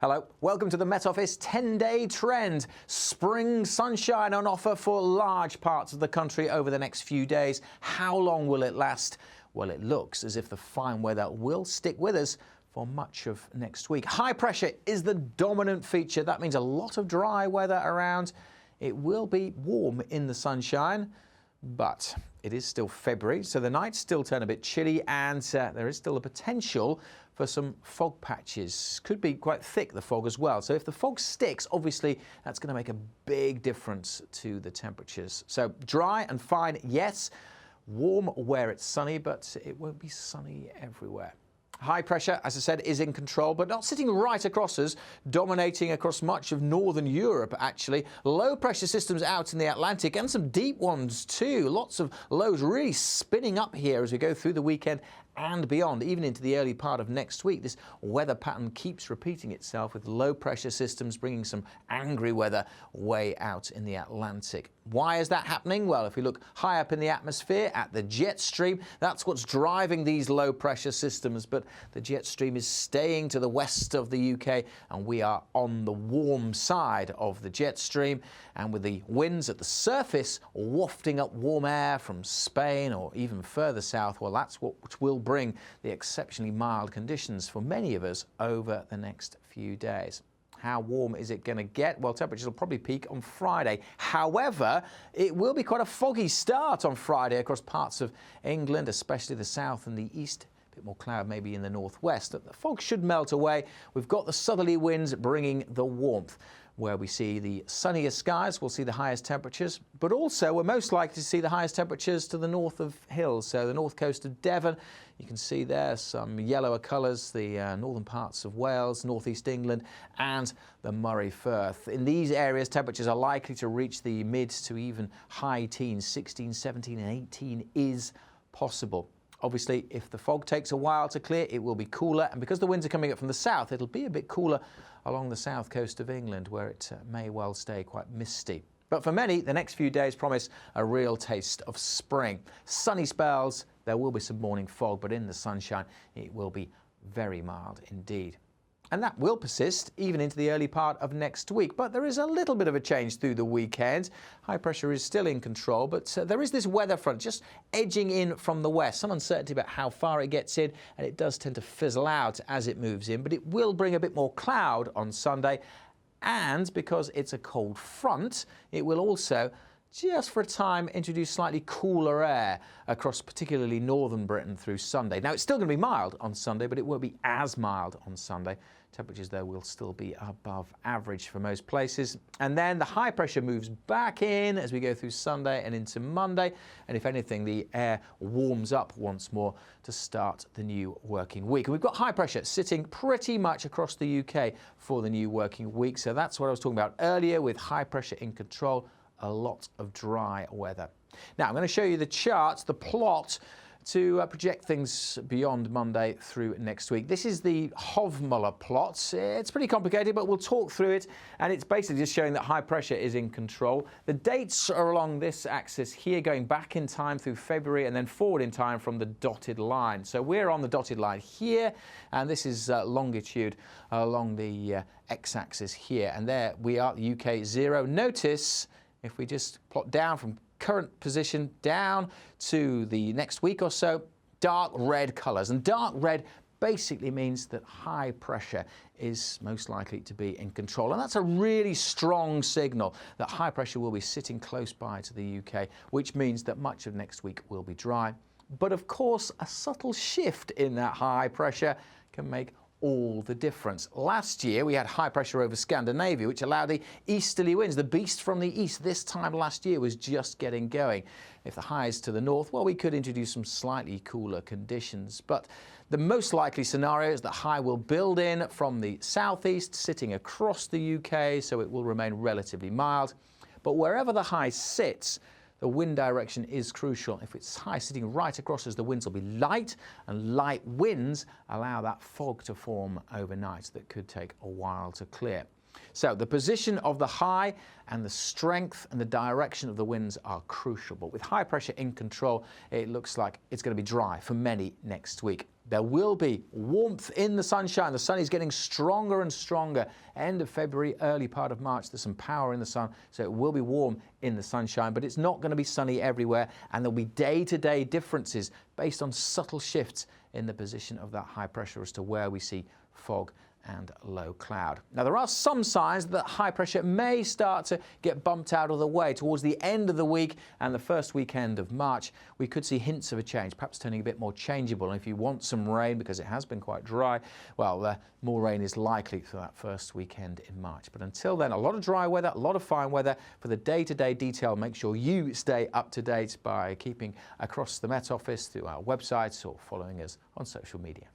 Hello, welcome to the Met Office 10-day trend. Spring sunshine on offer for large parts of the country over the next few days. How long will it last? Well, it looks as if the fine weather will stick with us for much of next week. High pressure is the dominant feature. That means a lot of dry weather around. It will be warm in the sunshine, but it is still February, so the nights still turn a bit chilly, and there is still a potential for some fog patches. Could be quite thick, the fog as well. So if the fog sticks, obviously that's going to make a big difference to the temperatures. So dry and fine, yes. Warm where it's sunny, but it won't be sunny everywhere. High pressure, as I said, is in control, but not sitting right across us, dominating across much of northern Europe, actually. Low pressure systems out in the Atlantic and some deep ones too. Lots of lows really spinning up here as we go through the weekend and beyond, even into the early part of next week. This weather pattern keeps repeating itself with low pressure systems bringing some angry weather way out in the Atlantic. Why is that happening? Well, if we look high up in the atmosphere at the jet stream, that's what's driving these low pressure systems. But the jet stream is staying to the west of the UK, and we are on the warm side of the jet stream. And with the winds at the surface wafting up warm air from Spain or even further south, well, that's what will bring the exceptionally mild conditions for many of us over the next few days. How warm is it going to get? Well, temperatures will probably peak on Friday. However, it will be quite a foggy start on Friday across parts of England, especially the south and the east. A bit more cloud maybe in the northwest. The fog should melt away. We've got the southerly winds bringing the warmth. Where we see the sunniest skies, we'll see the highest temperatures, but also we're most likely to see the highest temperatures to the north of hills. So the north coast of Devon, you can see there some yellower colours, the northern parts of Wales, northeast England, and the Moray Firth. In these areas, temperatures are likely to reach the mid to even high teens. 16, 17 and 18 is possible. Obviously, if the fog takes a while to clear, it will be cooler. And because the winds are coming up from the south, it'll be a bit cooler along the south coast of England, where it may well stay quite misty. But for many, the next few days promise a real taste of spring. Sunny spells, there will be some morning fog, but in the sunshine, it will be very mild indeed. And that will persist even into the early part of next week. But there is a little bit of a change through the weekend. High pressure is still in control, but there is this weather front just edging in from the west. Some uncertainty about how far it gets in, and it does tend to fizzle out as it moves in. But it will bring a bit more cloud on Sunday. And because it's a cold front, it will also, just for a time, introduce slightly cooler air across particularly northern Britain through Sunday. Now, it's still going to be mild on Sunday, but it won't be as mild on Sunday. Temperatures, though, will still be above average for most places. And then the high pressure moves back in as we go through Sunday and into Monday. And if anything, the air warms up once more to start the new working week. And we've got high pressure sitting pretty much across the UK for the new working week. So that's what I was talking about earlier with high pressure in control. A lot of dry weather. Now, I'm going to show you the charts, the plot, to project things beyond Monday through next week. This is the Hofmüller plot. It's pretty complicated, but we'll talk through it. And it's basically just showing that high pressure is in control. The dates are along this axis here, going back in time through February and then forward in time from the dotted line. So we're on the dotted line here, and this is longitude along the x-axis here. And there we are, the UK 0. Notice if we just plot down from current position down to the next week or so, dark red colours. And dark red basically means that high pressure is most likely to be in control. And that's a really strong signal that high pressure will be sitting close by to the UK, which means that much of next week will be dry. But of course, a subtle shift in that high pressure can make all the difference. Last year we had high pressure over Scandinavia, which allowed the easterly winds. The beast from the east this time last year was just getting going. If the high is to the north, well, we could introduce some slightly cooler conditions. But the most likely scenario is that high will build in from the southeast, sitting across the UK, so it will remain relatively mild. But wherever the high sits, the wind direction is crucial. If it's high sitting right across us, the winds will be light, and light winds allow that fog to form overnight that could take a while to clear. So the position of the high and the strength and the direction of the winds are crucial. But with high pressure in control, it looks like it's going to be dry for many next week. There will be warmth in the sunshine. The sun is getting stronger and stronger. End of February, early part of March, there's some power in the sun, so it will be warm in the sunshine, but it's not going to be sunny everywhere, and there'll be day-to-day differences based on subtle shifts in the position of that high pressure as to where we see fog and low cloud. Now, there are some signs that high pressure may start to get bumped out of the way towards the end of the week and the first weekend of March. We could see hints of a change, perhaps turning a bit more changeable. And if you want some rain, because it has been quite dry, well, more rain is likely for that first weekend in March. But until then, a lot of dry weather, a lot of fine weather. For the day-to-day detail, make sure you stay up to date by keeping across the Met Office through our websites or following us on social media.